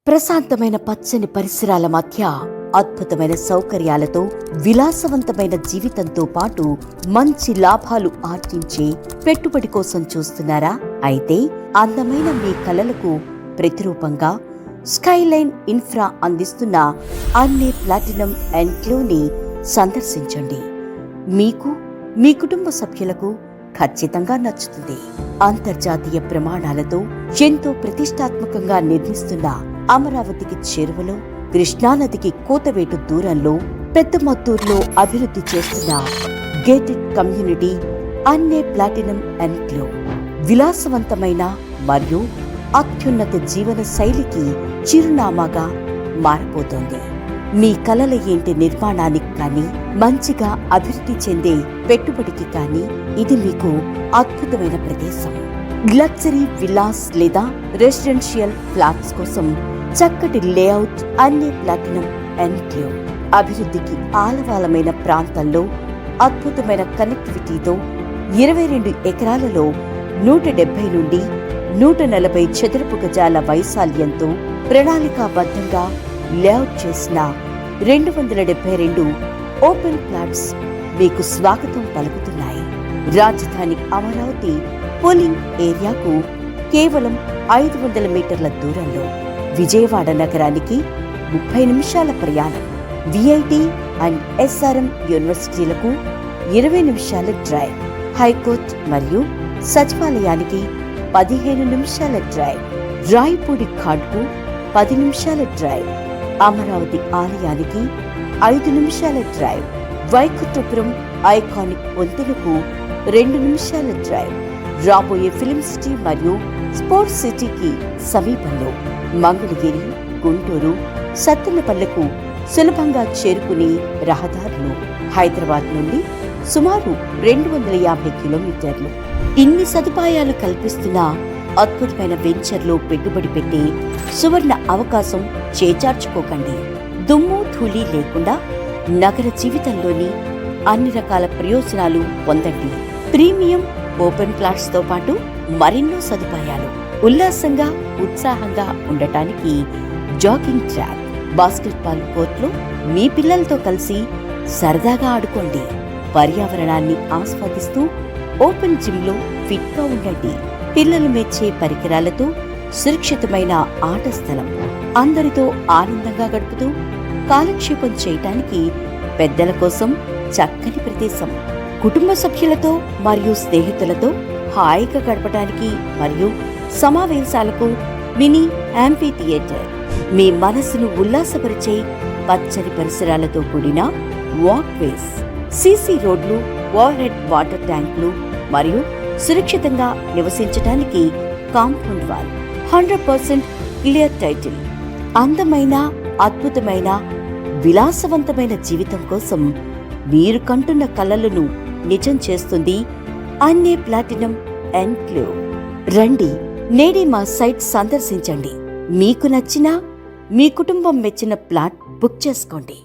ప్రశాంతమైన పచ్చని పరిసరాల మధ్య అద్భుతమైన సౌకర్యాలతో విలాసవంతమైన జీవితంతో పాటు మంచి లాభాలు ఆర్జించే పెట్టుబడి కోసం చూస్తున్నారా? అయితే అందమైన మీ కలలకు ప్రతిరూపంగా స్కైలైన్ ఇన్ఫ్రా అందిస్తున్న అన్నే ప్లాటినం ఎన్క్లేవ్ని సందర్శించండి. మీకు, మీ కుటుంబ సభ్యులకు ఖచ్చితంగా నచ్చుతుంది. అంతర్జాతీయ ప్రమాణాలతో ఎంతో ప్రతిష్టాత్మకంగా నిర్మిస్తున్న అమరావతికి చేరువలో, కృష్ణానదికి కూతవేటు దూరంలో, పెద్దమత్తూరులో అభివృద్ధి చేస్తున్న గేటెడ్ కమ్యూనిటీ అన్నే ప్లాటినం ఎన్క్లేవ్ విలాసవంతమైన మరియు అత్యున్నత జీవన శైలికి చిరునామాగా మారబోతోంది. మీ కలల ఇంటి నిర్మాణానికి కానీ, మంచిగా అభివృద్ధి చెందే పెట్టుబడికి కానీ ఇది మీకు అద్భుతమైన ప్రదేశం. లగ్జరీ విల్లాస్ లేదా రెసిడెన్షియల్ ఫ్లాట్స్ కోసం చక్కటి లేఅవుట్ అన్నే ప్లాటినం ఎన్క్లేవ్. అభివృద్ధికి ఆలవాలమైన ప్రాంతంలో అద్భుతమైన కనెక్టివిటీతో 22 ఎకరాలలో 170 నుండి 140 చదరపు గజాల వైశాల్యంతో ప్రణాళికాబద్ధంగా లేఅవుట్ చేసిన 272 ఓపెన్ ప్లాట్స్ మీకు స్వాగతం పలుకుతున్నాయి. రాజధాని అమరావతి పోలింగ్ ఏరియాకు కేవలం 500 మీటర్ల దూరంలో, విజయవాడ నగరానికి 30 నిమిషాల ప్రయాణం, విఐటి అండ్ ఎస్ఆర్ఎం యూనివర్సిటీలకు 20 నిమిషాల డ్రైవ్, హైకోర్టు మరియు సచివాలయానికి 15 నిమిషాల డ్రైవ్, రాయపూడి ఘాట్కు 10 నిమిషాల డ్రైవ్, అమరావతి ఆలయానికి 5 నిమిషాల డ్రైవ్, వైకుంఠపురం ఐకానిక్ వంతెనకు 2 నిమిషాల డ్రైవ్, రాబోయే ఫిలిం సిటీ మరియు స్పోర్ట్స్ సిటీకి సమీపంలో, మంగళగిరి, గుంటూరు, సత్తెనపల్లెకు సులభంగా చేరుకునే రహదారులు, హైదరాబాద్ నుండి సుమారు 250 కిలోమీటర్లు. ఇన్ని సదుపాయాలు కల్పిస్తున్న అద్భుతమైన వెంచర్లో పెట్టుబడి పెట్టే సువర్ణ అవకాశం చేజార్చుకోకండి. దుమ్ము ధూళి లేకుండా నగర జీవితంలోని అన్ని రకాల ప్రయోజనాలు పొందండి. ప్రీమియం ఓపెన్ ప్లాట్స్ తో పాటు మరెన్నో సదుపాయాలు. ఉల్లాసంగా, ఉత్సాహంగా ఉండటానికి జాగింగ్ ట్రాక్, బాస్కెట్బాల్ కోర్టులో మీ పిల్లలతో కలిసి సరదాగా ఆడుకోండి. పర్యావరణాన్ని ఆస్వాదిస్తూ ఓపెన్ జిమ్ లో ఫిట్ గా ఉండండి. పిల్లలు మెచ్చే పరికరాలతో సురక్షితమైన ఆట స్థలం, అందరితో ఆనందంగా గడుపుతూ కాలక్షేపం చేయటానికి పెద్దల కోసం చక్కని ప్రదేశం, కుటుంబ సభ్యులతో మరియు స్నేహితులతో హాయిగా గడపడానికి మరియు సమావేశాలకు మినీ యాంఫీ థియేటర్, మీ మనసును ఉల్లాసపరిచే పచ్చని పరిసరాలతో కూడిన వాక్వేస్, సీసీ రోడ్లు, ఓవర్ హెడ్ వాటర్ ట్యాంకులు మరియు సురక్షితంగా నివసించడానికి కాంపౌండ్ వాల్, 100% క్లియర్ టైటిల్. అందమైన, అద్భుతమైన, విలాసవంతమైన జీవితం కోసం మీరు కంటున్న కలలను నిజం చేస్తుంది అన్నే ప్లాటినం ఎన్క్లేవ్. రండి, నేడే మా సైట్ సందర్శించండి. మీకు నచ్చిన, మీ కుటుంబం మెచ్చిన ప్లాట్ బుక్ చేసుకోండి.